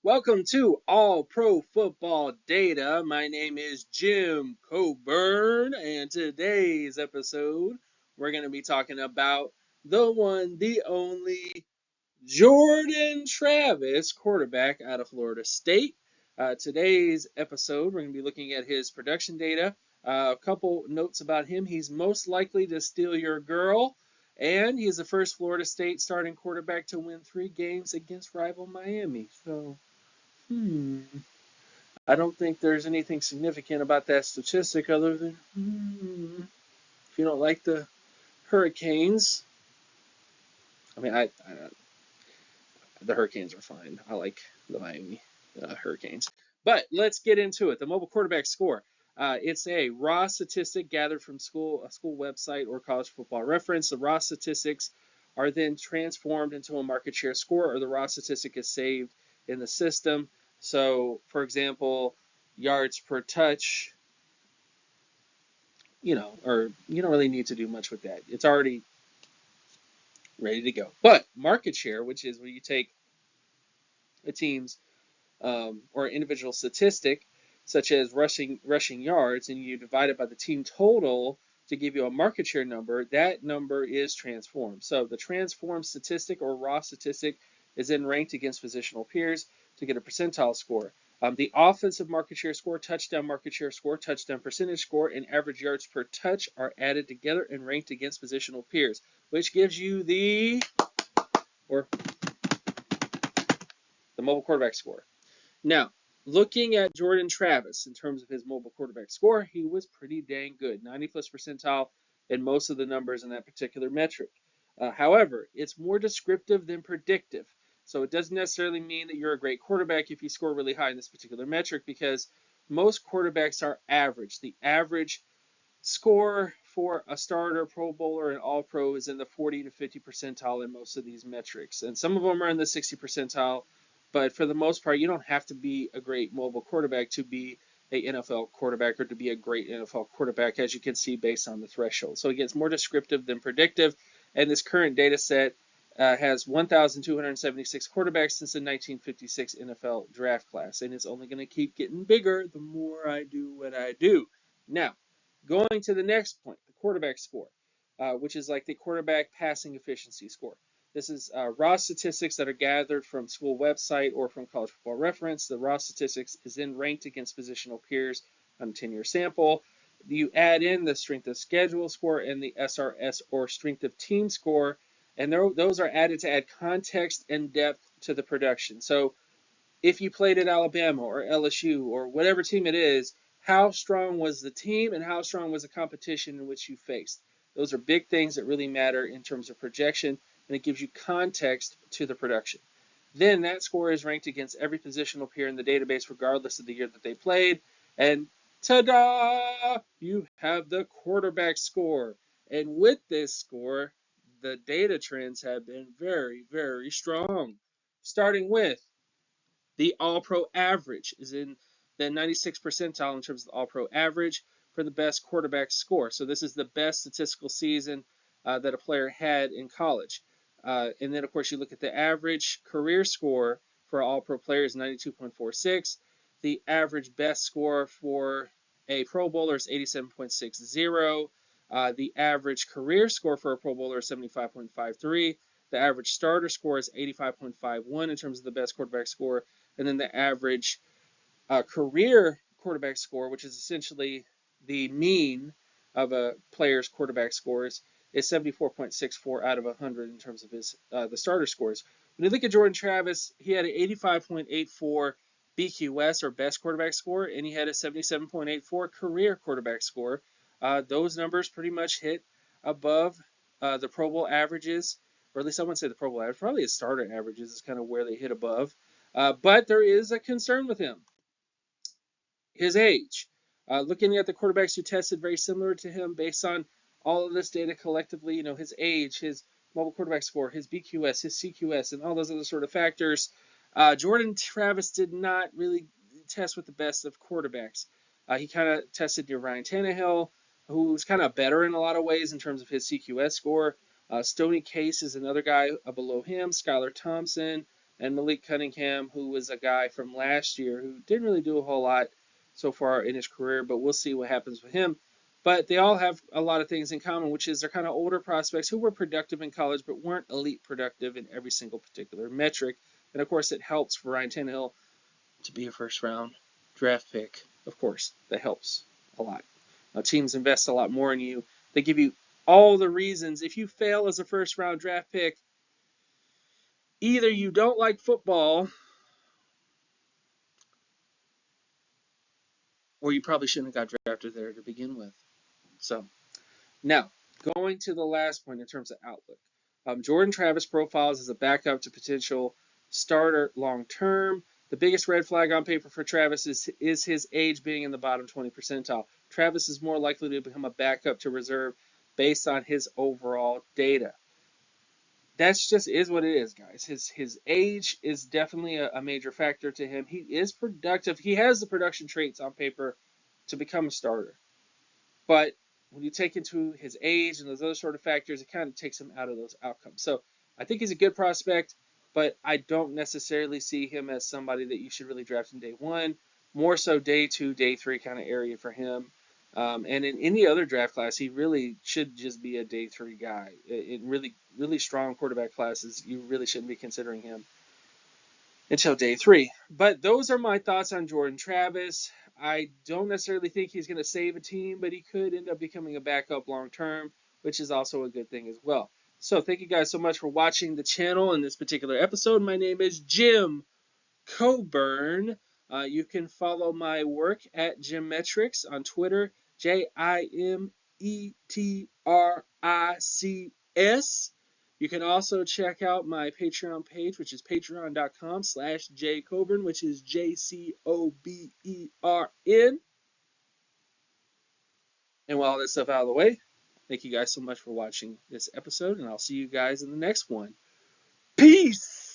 Welcome to All Pro Football Data. My name is Jim Coburn, and today's episode we're going to be talking about the one, the only Jordan Travis, quarterback out of Florida State. Today's episode, we're going to be looking at his production data. A couple notes about him. He's most likely to steal your girl, and he's the first Florida State starting quarterback to win 3 games against rival Miami. So, I don't think there's anything significant about that statistic other than, if you don't like the Hurricanes. I mean, the Hurricanes are fine. I like the Miami Hurricanes. But let's get into it. The mobile quarterback score. It's a raw statistic gathered from a school website or college football reference. The raw statistics are then transformed into a market share score, or the raw statistic is saved in the system. So, for example, yards per touch, or you don't really need to do much with that. It's already ready to go. But market share, which is where you take a team's or individual statistic, such as rushing yards, and you divide it by the team total to give you a market share number, that number is transformed. So the transformed statistic or raw statistic is then ranked against positional peers to get a percentile score. The offensive market share score, touchdown market share score, touchdown percentage score, and average yards per touch are added together and ranked against positional peers, which gives you the mobile quarterback score. Now, looking at Jordan Travis in terms of his mobile quarterback score, he was pretty dang good, 90 plus percentile in most of the numbers in that particular metric. However, it's more descriptive than predictive. So it doesn't necessarily mean that you're a great quarterback if you score really high in this particular metric, because most quarterbacks are average. The average score for a starter, Pro Bowler, and All Pro is in the 40 to 50 percentile in most of these metrics. And some of them are in the 60 percentile. But for the most part, you don't have to be a great mobile quarterback to be a NFL quarterback or to be a great NFL quarterback, as you can see based on the threshold. So again, it's more descriptive than predictive. And this current data set has 1,276 quarterbacks since the 1956 NFL draft class. And it's only going to keep getting bigger the more I do what I do. Now, going to the next point, the quarterback score, which is like the quarterback passing efficiency score. This is raw statistics that are gathered from school website or from college football reference. The raw statistics is then ranked against positional peers on a 10-year sample. You add in the strength of schedule score and the SRS or strength of team score, and those are added to add context and depth to the production. So if you played at Alabama or LSU or whatever team it is, how strong was the team and how strong was the competition in which you faced? Those are big things that really matter in terms of projection, and it gives you context to the production. Then that score is ranked against every positional peer in the database, regardless of the year that they played. And ta-da! You have the quarterback score. And with this score, the data trends have been very, very strong. Starting with the All-Pro average is in the 96th percentile in terms of the All-Pro average for the best quarterback score. So this is the best statistical season that a player had in college. And then, of course, you look at the average career score for an All-Pro player is 92.46. The average best score for a Pro Bowler is 87.60. The average career score for a Pro Bowler is 75.53. The average starter score is 85.51 in terms of the best quarterback score. And then the average career quarterback score, which is essentially the mean of a player's quarterback scores, is 74.64 out of 100 in terms of his the starter scores. When you look at Jordan Travis, he had an 85.84 BQS or best quarterback score, and he had a 77.84 career quarterback score. Those numbers pretty much hit above the Pro Bowl averages, or at least I wouldn't say the Pro Bowl average, probably his starter averages is kind of where they hit above. But there is a concern with him. His age. Looking at the quarterbacks who tested very similar to him based on all of this data collectively, his age, his mobile quarterback score, his BQS, his CQS, and all those other sort of factors, Jordan Travis did not really test with the best of quarterbacks. He kind of tested near Ryan Tannehill, who's kind of better in a lot of ways in terms of his CQS score. Stoney Case is another guy below him, Skylar Thompson, and Malik Cunningham, who was a guy from last year who didn't really do a whole lot so far in his career, but we'll see what happens with him. But they all have a lot of things in common, which is they're kind of older prospects who were productive in college but weren't elite productive in every single particular metric. And of course, it helps for Ryan Tannehill to be a first round draft pick. Of course, that helps a lot. Teams invest a lot more in you. They give you all the reasons. If you fail as a first round draft pick, either you don't like football or you probably shouldn't have got drafted there to begin with. So, now, going to the last point in terms of outlook. Jordan Travis profiles as a backup to potential starter long term. The biggest red flag on paper for Travis is his age being in the bottom 20 percentile. Travis is more likely to become a backup to reserve based on his overall data. That's just is what it is, guys. His age is definitely a major factor to him. He is productive. He has the production traits on paper to become a starter. But when you take into his age and those other sort of factors, it kind of takes him out of those outcomes. So I think he's a good prospect, but I don't necessarily see him as somebody that you should really draft in day one. More so day two, day three kind of area for him. And in any other draft class, he really should just be a day three guy. In really, really strong quarterback classes, you really shouldn't be considering him until day three. But those are my thoughts on Jordan Travis. I don't necessarily think he's going to save a team, but he could end up becoming a backup long term, which is also a good thing as well. So thank you guys so much for watching the channel in this particular episode. My name is Jim Coburn. You can follow my work at Gymmetrics on Twitter, Jimetrics. You can also check out my Patreon page, which is patreon.com/jcoburn, which is JCOBERN. And with all that stuff out of the way, thank you guys so much for watching this episode, and I'll see you guys in the next one. Peace!